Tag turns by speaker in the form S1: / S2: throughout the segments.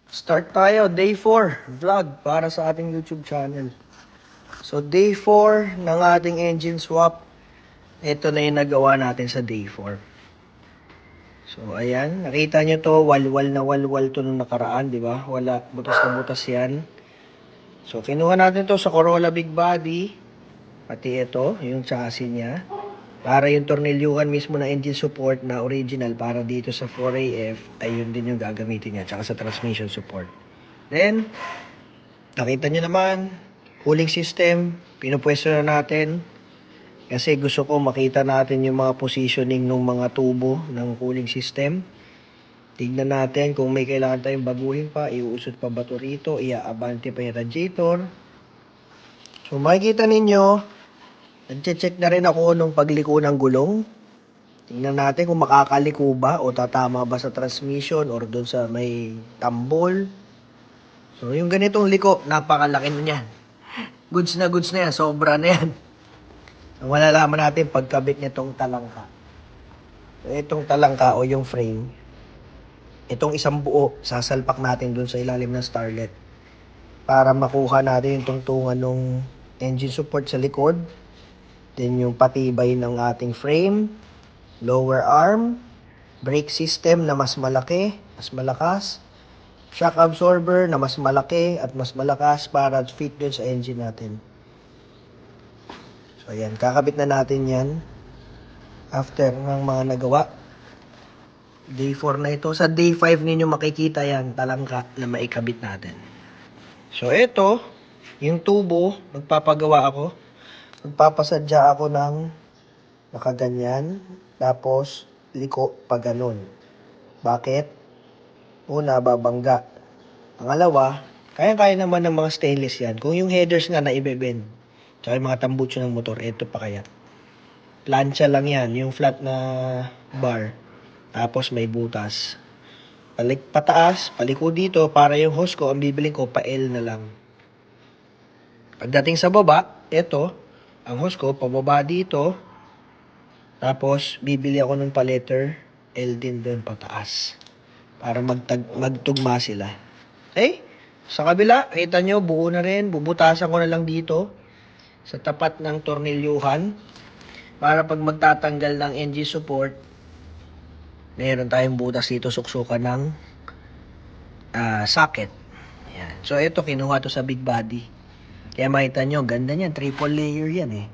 S1: Start tayo, day 4 vlog para sa ating YouTube channel. So day 4 ng ating engine swap. Ito na yung nagawa natin sa day 4. So ayan, nakita nyo to, walwal na walwal to nung nakaraan, di ba? Wala, butas na butas yan. So kinuha natin to sa Corolla Big Body. Pati ito, yung chassis niya. Para yung tornilyuhan mismo na engine support na original para dito sa 4AF, ay yun din yung gagamitin niya, tsaka sa transmission support. Then, nakita nyo naman, cooling system, pinupwesto na natin. Kasi gusto ko makita natin yung mga positioning ng mga tubo ng cooling system. Tignan natin kung may kailangan tayong baguhin pa, iuusot pa ba ito rito, iaabante pa yung radiator. So makikita ninyo, nag-check na rin ako nung pagliko ng gulong. Tingnan natin kung makakaliko ba o tatama ba sa transmission or doon sa may tambol. So yung ganitong liko, napakalaki na yan. Goods na yan, sobra na yan. So, malalaman natin pagkabit nitong talangka. So itong talangka o yung frame, itong isang buo, sasalpak natin doon sa ilalim ng starlet para makuha natin yung tungtungan ng engine support sa likod. Then yung patibay ng ating frame, lower arm, brake system na mas malaki, mas malakas, shock absorber na mas malaki at mas malakas para fit dun sa engine natin. So ayan, kakabit na natin yan after ng mga nagawa. Day 4 na ito. Sa day 5 ninyo makikita yan, talangka na maikabit natin. So ito, yung tubo, magpapagawa ako. Magpapasadya ako ng nakaganyan, tapos liko pa ganun. Bakit? Una, babangga. Pangalawa, kaya-kaya naman ng mga stainless yan. Kung yung headers nga na ibebend, tsaka yung mga tambucho ng motor, ito pa kaya. Plancha lang yan, yung flat na bar. Tapos may butas. Pataas, paliko dito, para yung hose ko, ang bibiling ko, pa L na lang. Pagdating sa baba, ito, ang hose ko, pababa dito. Tapos, bibili ako ng pa-letter L din doon pataas. Para magtugma sila. Okay? Sa kabila, kita nyo, buo na rin. Bubutasan ko na lang dito. Sa tapat ng tornilyuhan. Para pag magtatanggal ng engine support, meron tayong butas dito, suksukan ng socket. Yan. So, ito, kinuha to sa big body. Kaya makita nyo, ganda niyan. Triple layer yan eh.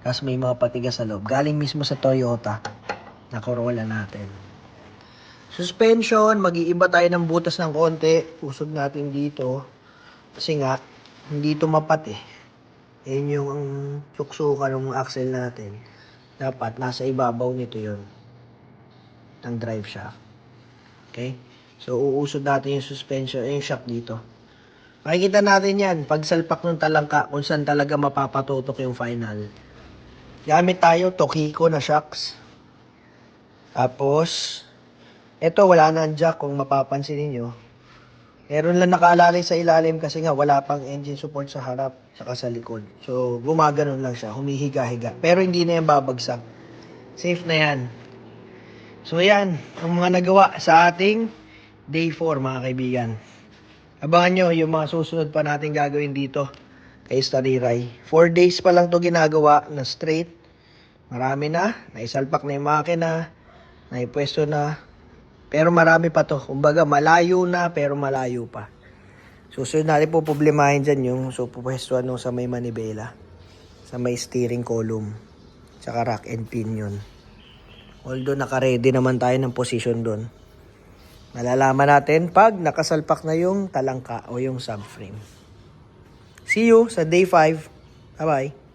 S1: Tapos may mga patigas sa loob. Galing mismo sa Toyota na Corolla natin. Suspension, mag-iiba tayo ng butas ng konti. Usog natin dito. Kasi nga, hindi ito mapat eh. Yan yung suksukan ng axle natin. Dapat, nasa ibabaw nito yon ng drive shaft. Okay? So, uusod natin yung suspension, yung shock dito. Makikita natin yan, pagsalpak ng talangka, kung saan talaga mapapatutok yung final. Gamit tayo, Tokiko na shocks. Tapos, ito wala na ang jack kung mapapansin niyo. Meron lang nakaalalay sa ilalim kasi nga wala pang engine support sa harap saka sa likod. So, gumaganon lang siya, humihiga-higa. Pero hindi na yan babagsak. Safe na yan. So, yan, ang mga nagawa sa ating day 4, mga kaibigan. Abangan nyo yung mga susunod pa natin gagawin dito kay Stariray. 4 days pa lang to ginagawa na straight. Marami na. Naisalpak na yung makina. Naipwesto na. Pero marami pa to. Kumbaga malayo na pero malayo pa. Susunod natin po problemahin dyan yung pupwestuhan nung sa may manibela. Sa may steering column. Tsaka rack and pinion. Although naka-ready naman tayo ng position doon. Malalaman natin pag nakasalpak na yung talangka o yung subframe. See you sa day 5. Bye-bye.